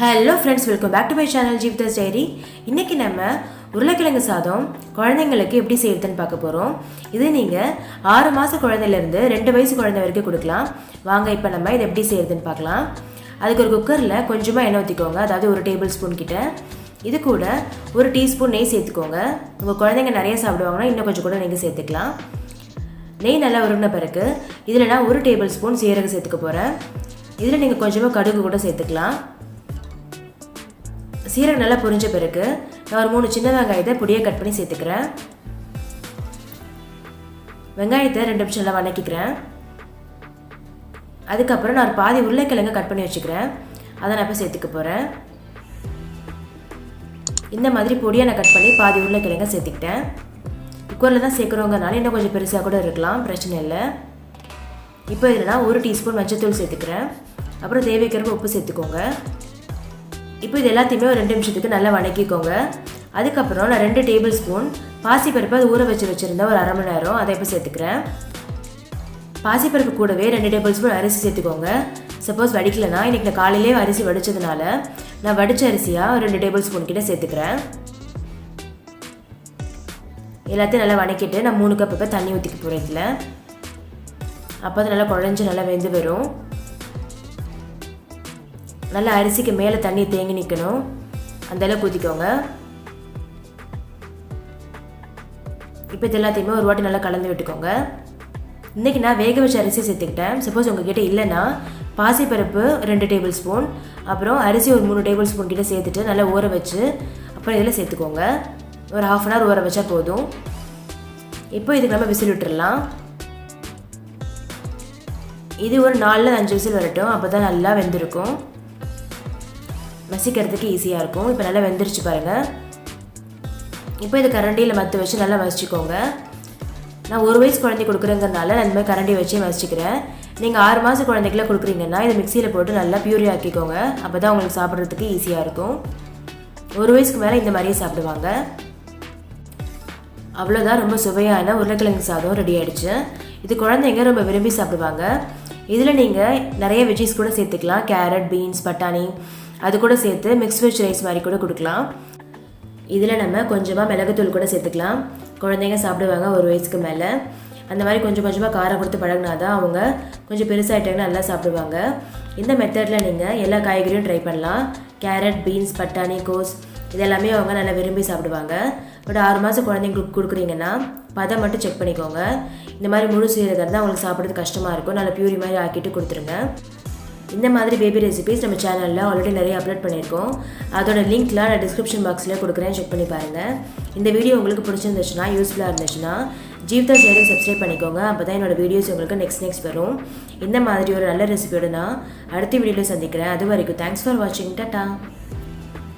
Hello friends, welcome back to my channel Jeevitha's diary. இன்றைக்கி நம்ம உருளைக்கிழங்கு சாதம் குழந்தைங்களுக்கு எப்படி செய்யுதுன்னு பார்க்க போகிறோம். இது நீங்கள் 6 மாத குழந்தையிலேருந்து 2 வயசு குழந்தை வரைக்கும் கொடுக்கலாம். வாங்க இப்போ நம்ம இதை எப்படி செய்யுதுன்னு பார்க்கலாம். அதுக்கு ஒரு குக்கரில் கொஞ்சமாக எண்ணெய் ஊற்றிக்கோங்க, அதாவது 1 டேபிள் ஸ்பூன் கிட்ட. இது கூட 1 டீஸ்பூன் நெய் சேர்த்துக்கோங்க. உங்கள் குழந்தைங்க நிறைய சாப்பிடுவாங்கன்னா இன்னும் கொஞ்சம் கூட நீங்கள் சேர்த்துக்கலாம். நெய் நல்லா உருகின பிறகு இதில் நான் 1 டேபிள் ஸ்பூன் சீரகம் சேர்த்துக்க போகிறேன். இதில் நீங்கள் கொஞ்சமாக கடுகு கூட சேர்த்துக்கலாம். சீரகம் நல்லா பொரிஞ்ச பிறகு நான் ஒரு 3 சின்ன வெங்காயத்தை பொடியை கட் பண்ணி சேர்த்துக்கிறேன். வெங்காயத்தை 2 நிமிஷம் நல்லா வதக்கிக்கிறேன். அதுக்கப்புறம் நான் ஒரு பாதி உருளைக்கிழங்கு கட் பண்ணி வச்சுக்கிறேன். அதை நான் இப்போ சேர்த்துக்க போகிறேன். இந்த மாதிரி பொடியாக நான் கட் பண்ணி பாதி உருளைக்கிழங்க சேர்த்துக்கிட்டேன். குக்கரில் தான் சேர்க்குறவங்கனால இன்னும் கொஞ்சம் பெருசாக கூட இருக்கலாம், பிரச்சனை இல்லை. இப்போ இதில் நான் 1 டீஸ்பூன் மஞ்சள்தூள் சேர்த்துக்கிறேன். அப்புறம் தேவைக்கிறப்ப உப்பு சேர்த்துக்கோங்க. இப்போ இது எல்லாத்தையுமே ஒரு 2 நிமிஷத்துக்கு நல்லா வதக்கிக்கோங்க. அதுக்கப்புறம் நான் 2 டேபிள் ஸ்பூன் பாசிப்பருப்பு அது ஊற வச்சுருந்தேன் ஒரு 1/2 மணி நேரம், அதை இப்போ சேர்த்துக்கிறேன். பாசிப்பருப்பு கூடவே 2 டேபிள் ஸ்பூன் அரிசி சேர்த்துக்கோங்க. சப்போஸ் வடிக்கலைன்னா இன்றைக்கி நான் காலையிலே அரிசி வடித்ததுனால நான் வடித்த அரிசியாக 2 டேபிள் ஸ்பூன் கிட்ட சேர்த்துக்கிறேன். எல்லாத்தையும் நல்லா வதக்கிட்டு நான் 3 கப் இப்போ தண்ணி ஊற்றிக்க போகிறேன். இதில் அப்போ அது நல்லா குழஞ்சி நல்லா வெந்து வரும். நல்லா அரிசிக்கு மேலே தண்ணி தேங்கி நிற்கணும், அந்தளவுக்கு ஊற்றிக்கோங்க. இப்போ இது எல்லாத்தையுமே ஒரு வாட்டி நல்லா கலந்து விட்டுக்கோங்க. இன்றைக்கி நான் வேக வச்ச அரிசி சேர்த்துக்கிட்டேன். சப்போஸ் உங்ககிட்ட இல்லைன்னா பாசிப்பருப்பு 2 டேபிள் ஸ்பூன், அப்புறம் அரிசி ஒரு 3 டேபிள் ஸ்பூன் கிட்ட சேர்த்துட்டு நல்லா ஊற வச்சு அப்புறம் இதில் சேர்த்துக்கோங்க. ஒரு 1/2 hour ஊற வச்சா போதும். இப்போ இதுக்கு நம்ம விசில் விட்டுடலாம். இது ஒரு 4-5 விசில் வரட்டும், அப்போ தான் நல்லா வெந்திருக்கும், மசிக்கிறதுக்கு ஈஸியாக இருக்கும். இப்போ நல்லா வெந்துருச்சு பாருங்கள். இப்போ இது கரண்டியில் மற்ற வச்சு நல்லா மசிச்சுக்கோங்க. நான் 1 வயசு குழந்தை கொடுக்குறேங்கிறதுனால நான் இந்த மாதிரி கரண்டி வச்சு மசிச்சுக்கிறேன். நீங்கள் 6 மாத குழந்தைக்குலாம் கொடுக்குறீங்கன்னா இதை மிக்சியில் போட்டு நல்லா பியூரி ஆக்கிக்கோங்க. அப்போ தான் உங்களுக்கு சாப்பிட்றதுக்கு ஈஸியாக இருக்கும். 1 வயசுக்கு மேலே இந்த மாதிரியே சாப்பிடுவாங்க. அவ்வளோதான், ரொம்ப சுவையான உருளைக்கிழங்கு சாதம் ரெடி ஆகிடுச்சு. இது குழந்தைங்க ரொம்ப விரும்பி சாப்பிடுவாங்க. இதில் நீங்கள் நிறைய வெஜ்ஜீஸ் கூட சேர்த்துக்கலாம். கேரட், பீன்ஸ், பட்டாணி அது கூட சேர்த்து மிக்ஸ் வெஜ் ரைஸ் மாதிரி கூட கொடுக்கலாம். இதில் நம்ம கொஞ்சமாக மிளகுத்தூள் கூட சேர்த்துக்கலாம். குழந்தைங்க சாப்பிடுவாங்க 1 வயசுக்கு மேலே. அந்த மாதிரி கொஞ்சம் கொஞ்சமாக காரம் கொடுத்து பழகினா தான் அவங்க கொஞ்சம் பெருசாகிட்டாங்கன்னா நல்லா சாப்பிடுவாங்க. இந்த மெத்தடில் நீங்கள் எல்லா காய்கறியும் ட்ரை பண்ணலாம். கேரட், பீன்ஸ், பட்டாணி, கோஸ் இதெல்லாமே அவங்க நல்லா விரும்பி சாப்பிடுவாங்க. பட் 6 மாத குழந்தைங்களுக்கு கொடுக்குறீங்கன்னா பதம் மட்டும் செக் பண்ணிக்கோங்க. இந்த மாதிரி முழு சீரகம் இருந்தால் அவங்களுக்கு சாப்பிட்றது கஷ்டமாக இருக்கும். நல்லா பியூரி மாதிரி ஆக்கிட்டு கொடுத்துருங்க. இந்த மாதிரி பேபி ரெசிபிஸ் நம்ம சேனலில் ஆல்ரெடி நிறைய அப்லோட் பண்ணியிருக்கோம். அதோட லிங்க்லாம் நான் டிஸ்கிரிப்ஷன் பாக்ஸில் கொடுக்குறேன், செக் பண்ணி பாருங்கள். இந்த வீடியோ உங்களுக்கு பிடிச்சிருந்துச்சுன்னா, யூஸ்ஃபுல்லாக இருந்துச்சுன்னா ஜீவிதாஸ் டைரி சப்ஸ்கிரைப் பண்ணிக்கோங்க. அப்போ தான் என்னோடய வீடியோஸ் உங்களுக்கு நெக்ஸ்ட் வரும். இந்த மாதிரி ஒரு நல்ல ரெசிபியோட நான் அடுத்த வீடியோவில் சந்திக்கிறேன். அது வரைக்கும் தேங்க்ஸ் ஃபார் வாட்சிங். டாடா.